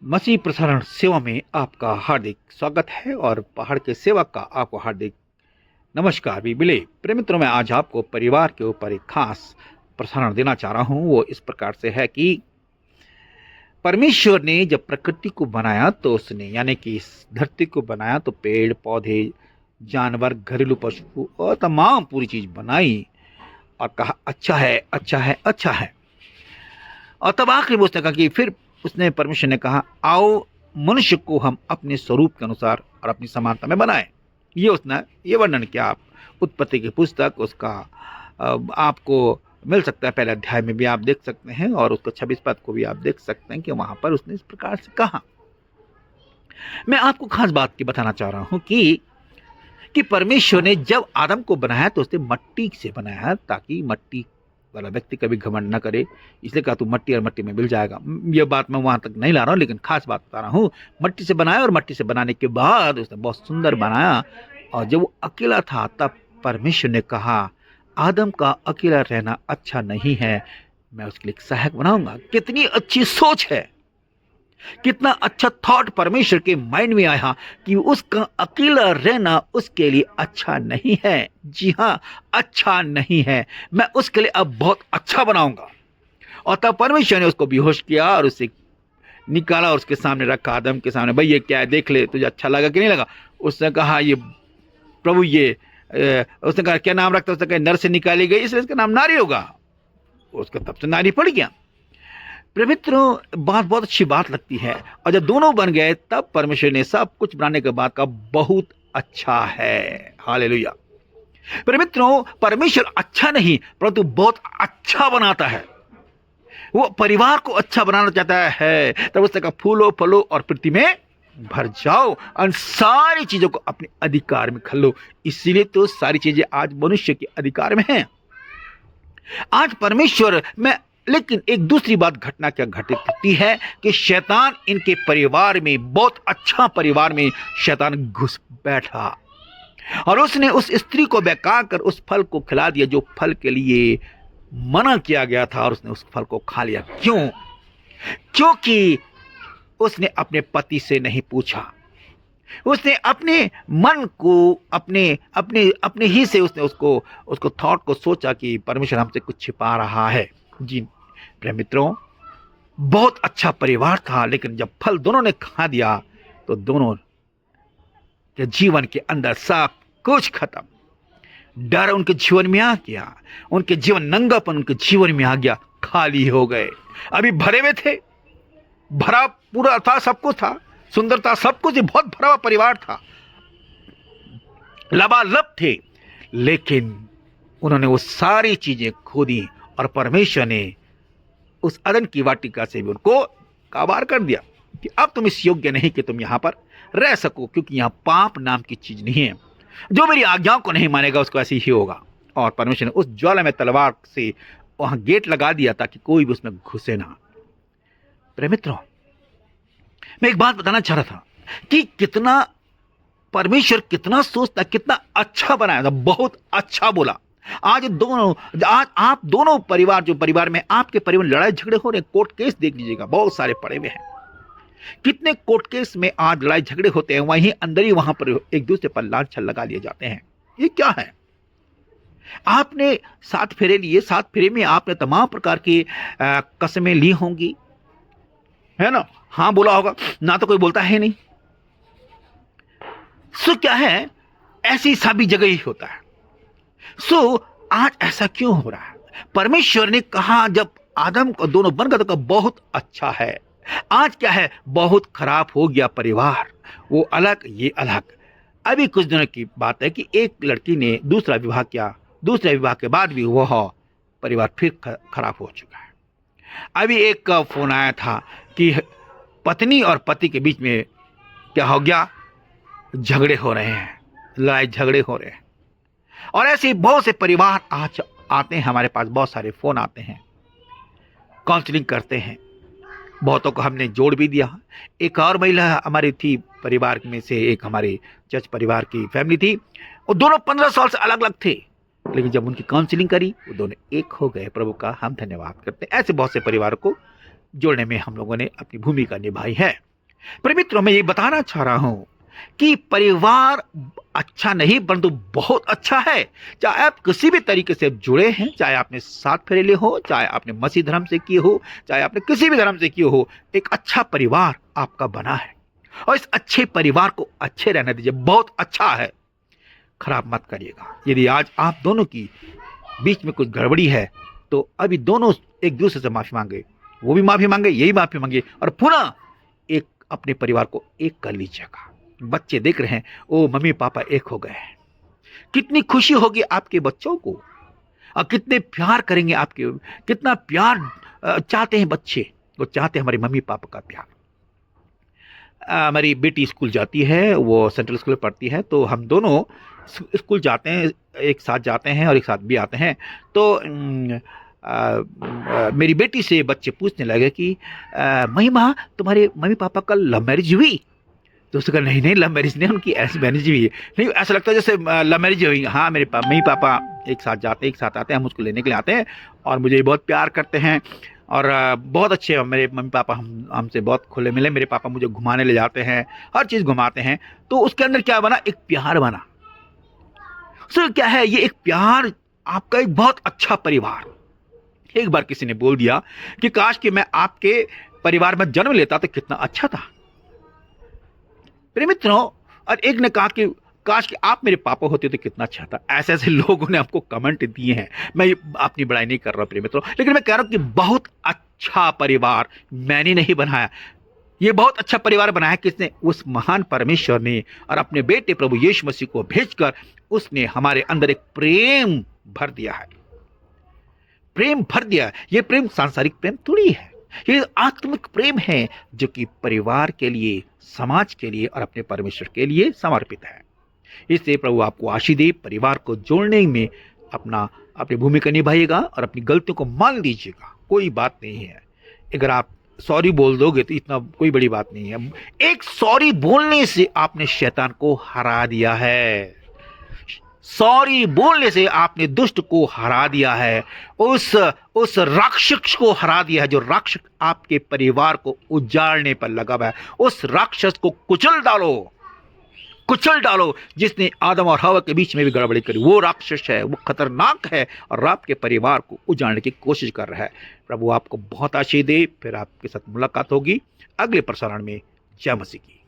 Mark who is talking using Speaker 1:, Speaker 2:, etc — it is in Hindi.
Speaker 1: मसीह प्रसारण सेवा में आपका हार्दिक स्वागत है और पहाड़ के सेवक का आपको हार्दिक नमस्कार भी मिले। प्रिय मित्रों, मैं आज आपको परिवार के ऊपर एक खास प्रसारण देना चाह रहा हूं। वो इस प्रकार से है कि परमेश्वर ने जब प्रकृति को बनाया तो उसने यानी कि इस धरती को बनाया तो पेड़ पौधे, जानवर, घरेलू पशु और तमाम पूरी चीज बनाई और कहा अच्छा है, अच्छा है, अच्छा है। और तब आखिरी में उसने कहा कि फिर उसने परमेश्वर ने कहा आओ मनुष्य को हम अपने स्वरूप के अनुसार और अपनी समानता में बनाएं। ये उसने ये वर्णन किया। आप उत्पत्ति की पुस्तक उसका आपको मिल सकता है, पहले अध्याय में भी आप देख सकते हैं और उसका 26 पद को भी आप देख सकते हैं कि वहां पर उसने इस प्रकार से कहा। मैं आपको खास बात की बताना चाह रहा हूं कि परमेश्वर ने जब आदम को बनाया तो उसने मट्टी से बनाया ताकि मट्टी वाला व्यक्ति कभी घमंड न करे। इसलिए कहा तू मट्टी और मट्टी में मिल जाएगा। ये बात मैं वहां तक नहीं ला रहा हूं, लेकिन खास बात बता रहा हूं। मट्टी से बनाया और मट्टी से बनाने के बाद उसने बहुत सुंदर बनाया। और जब वो अकेला था तब परमेश्वर ने कहा आदम का अकेला रहना अच्छा नहीं है, मैं उसके लिए एक सहायक बनाऊंगा। कितनी अच्छी सोच है, कितना अच्छा थॉट परमेश्वर के माइंड में आया कि उसका अकेला रहना उसके लिए अच्छा नहीं है। जी हाँ, अच्छा नहीं है, मैं उसके लिए अब बहुत अच्छा बनाऊंगा। और तब परमेश्वर ने उसको बेहोश किया और उसे निकाला और उसके सामने रखा, आदम के सामने। भाई ये क्या है, देख ले, तुझे अच्छा लगा कि नहीं लगा? उसने कहा ये प्रभु ये उसने कहा क्या नाम रखता? उसने कहा नर से निकाली गई इसलिए इसका नाम नारी होगा। उसका तब से नारी पड़ गया। प्रिय मित्रों, बात बहुत अच्छी बात लगती है। और जब दोनों बन गए तब परमेश्वर ने सब कुछ बनाने के बाद कहा बहुत अच्छा है। हालेलुया। प्रिय मित्रों, परमेश्वर अच्छा नहीं परंतु बहुत अच्छा बनाता है। वो परिवार को अच्छा बनाना चाहता है। तब उसने कहा फूलो फलो और पृथ्वी में भर जाओ और सारी चीजों को अपने अधिकार में कर लो। इसीलिए तो सारी चीजें आज मनुष्य के अधिकार में हैं। आज परमेश्वर में, लेकिन एक दूसरी बात घटना क्या घटित होती है कि शैतान इनके परिवार में, बहुत अच्छा परिवार में शैतान घुस बैठा और उसने उस स्त्री को बहका कर उस फल को खिला दिया जो फल के लिए मना किया गया था, और उसने उस फल को खा लिया। क्यों? क्योंकि उसने अपने पति से नहीं पूछा। उसने अपने मन को अपने अपने अपने ही से उसने उसको थॉट को सोचा कि परमेश्वर हमसे कुछ छिपा रहा है। जी प्रिय मित्रों, बहुत अच्छा परिवार था, लेकिन जब फल दोनों ने खा दिया तो दोनों के जीवन के अंदर सब कुछ खत्म। डर उनके जीवन में आ गया, उनके जीवन, नंगापन उनके जीवन में आ गया, खाली हो गए। अभी भरे हुए थे, भरा पूरा था, सब कुछ था, सुंदरता सब कुछ, बहुत भरा हुआ परिवार था, लबालब थे, लेकिन उन्होंने वो सारी चीजें खो दी और परमेश्वर ने उस अदन की वाटिका से भी उनको काबार कर दिया कि अब तुम इस योग्य नहीं कि तुम यहां पर रह सको, क्योंकि यहां पाप नाम की चीज नहीं है। जो मेरी आज्ञाओं को नहीं मानेगा उसको ऐसे ही होगा। और परमेश्वर ने उस ज्वाला में तलवार से वहां गेट लगा दिया ताकि कोई भी उसमें घुसे ना। प्रिय मित्रों, मैं एक बात बताना चाह रहा था कि कितना परमेश्वर कितना सोचता, कितना अच्छा बनाया था, बहुत अच्छा बोला। आज आप दोनों परिवार, जो परिवार में आपके परिवार लड़ाई झगड़े हो रहे हैं, कोर्ट केस देख लीजिएगा, बहुत सारे पड़े हुए हैं। कितने कोर्ट केस में आज लड़ाई झगड़े होते हैं, वहीं अंदर ही वहां पर एक दूसरे पर लांछ छल लगा लिए जाते हैं। ये क्या है? आपने 7 फेरे लिए, 7 फेरे में आपने तमाम प्रकार की कस्में ली होंगी, है ना? हाँ बोला होगा ना, तो कोई बोलता है नहीं। सो क्या है, ऐसी सभी जगह ही होता है। सो आज ऐसा क्यों हो रहा है? परमेश्वर ने कहा जब आदम को दोनों बन गए तो कहा बहुत अच्छा है। आज क्या है, बहुत खराब हो गया परिवार, वो अलग ये अलग। अभी कुछ दिनों की बात है कि एक लड़की ने दूसरा विवाह किया, दूसरे विवाह के बाद भी वह परिवार फिर खराब हो चुका है। अभी एक का फोन आया था कि पत्नी और पति के बीच में क्या हो गया, झगड़े हो रहे हैं, लड़ाई झगड़े हो रहे हैं। और ऐसे बहुत से परिवार आज आते हैं हमारे पास, बहुत सारे फोन आते हैं, काउंसलिंग करते हैं। बहुतों को हमने जोड़ भी दिया। एक और महिला हमारी थी परिवार में से, एक हमारे चर्च परिवार की फैमिली थी, वो दोनों 15 साल से अलग अलग थे, लेकिन जब उनकी काउंसलिंग करी वो दोनों एक हो गए। प्रभु का हम धन्यवाद करते हैं। ऐसे बहुत से परिवारों को जोड़ने में हम लोगों ने अपनी भूमिका निभाई है। पर मित्रों, मैं ये बताना चाह रहा हूं कि परिवार अच्छा नहीं परंतु बहुत अच्छा है। चाहे आप किसी भी तरीके से जुड़े हैं, चाहे आपने साथ फेरे हो, चाहे आपने मसीह धर्म से किए हो, चाहे आपने किसी भी धर्म से किए हो, एक अच्छा परिवार आपका बना है और इस अच्छे परिवार को अच्छे रहने दीजिए। बहुत अच्छा है, खराब मत करिएगा। यदि आज आप दोनों की बीच में कुछ गड़बड़ी है तो अभी दोनों एक दूसरे से माफी मांगे, वो भी माफी मांगे, यही माफी मांगे और पुनः एक अपने परिवार को एक कर लीजिएगा। बच्चे देख रहे हैं, ओ मम्मी पापा एक हो गए हैं, कितनी खुशी होगी आपके बच्चों को और कितने प्यार करेंगे आपके, कितना प्यार चाहते हैं बच्चे, वो चाहते हैं हमारे मम्मी पापा का प्यार। हमारी बेटी स्कूल जाती है, वो सेंट्रल स्कूल में पढ़ती है, तो हम दोनों स्कूल जाते हैं, एक साथ जाते हैं और एक साथ भी आते हैं। तो मेरी बेटी से बच्चे पूछने लगे कि महिमा तुम्हारे मम्मी पापा का लव मैरिज हुई? तो उसने कहा नहीं नहीं, लव मैरिज नहीं, उनकी ऐसी मैरिज हुई है। नहीं, ऐसा लगता है जैसे लव मैरिज हुई। हाँ, मेरे मम्मी पापा एक साथ जाते, एक साथ आते हैं, हम उसको लेने के लिए आते हैं और मुझे बहुत प्यार करते हैं और बहुत अच्छे मेरे मम्मी पापा, हमसे बहुत खुले मिले। मेरे पापा मुझे घुमाने ले जाते हैं, हर चीज़ घुमाते हैं। तो उसके अंदर क्या बना, एक प्यार बना। सर क्या है ये, एक प्यार, आपका एक बहुत अच्छा परिवार। एक बार किसी ने बोल दिया कि काश कि मैं आपके परिवार में जन्म लेता तो कितना अच्छा था। मेरे मित्रों, और एक ने कहा कि काश कि आप मेरे पापा होते तो कितना अच्छा था। ऐसे ऐसे लोगों ने आपको कमेंट दिए हैं। मैं अपनी बड़ाई नहीं कर रहा प्रिय मित्रों, लेकिन मैं कह रहा हूं कि बहुत अच्छा परिवार मैंने नहीं बनाया, ये बहुत अच्छा परिवार बनाया किसने, उस महान परमेश्वर ने। और अपने बेटे प्रभु यीशु मसीह को भेजकर उसने हमारे अंदर एक प्रेम भर दिया है, प्रेम भर दिया। ये प्रेम सांसारिक प्रेम थोड़ी है, ये आत्मिक प्रेम है जो कि परिवार के लिए, समाज के लिए और अपने परमेश्वर के लिए समर्पित है। इसलिए प्रभु आपको आशीष दे, परिवार को जोड़ने में अपनी भूमिका निभाइएगा और अपनी गलतियों को मान लीजिएगा। कोई बात नहीं है, अगर आप सॉरी बोल दोगे तो इतना कोई बड़ी बात नहीं है। एक सॉरी बोलने से आपने शैतान को हरा दिया है, सॉरी बोलने से आपने दुष्ट को हरा दिया है, उस राक्षस को हरा दिया है जो राक्षस आपके परिवार को उजाड़ने पर लगा हुआ है। उस राक्षस को कुचल डालो जिसने आदम और हवा के बीच में भी गड़बड़ी करी। वो राक्षस है, वो खतरनाक है और आपके परिवार को उजाड़ने की कोशिश कर रहा है। प्रभु आपको बहुत आशीष दे। फिर आपके साथ मुलाकात होगी अगले प्रसारण में। जय मसीह की।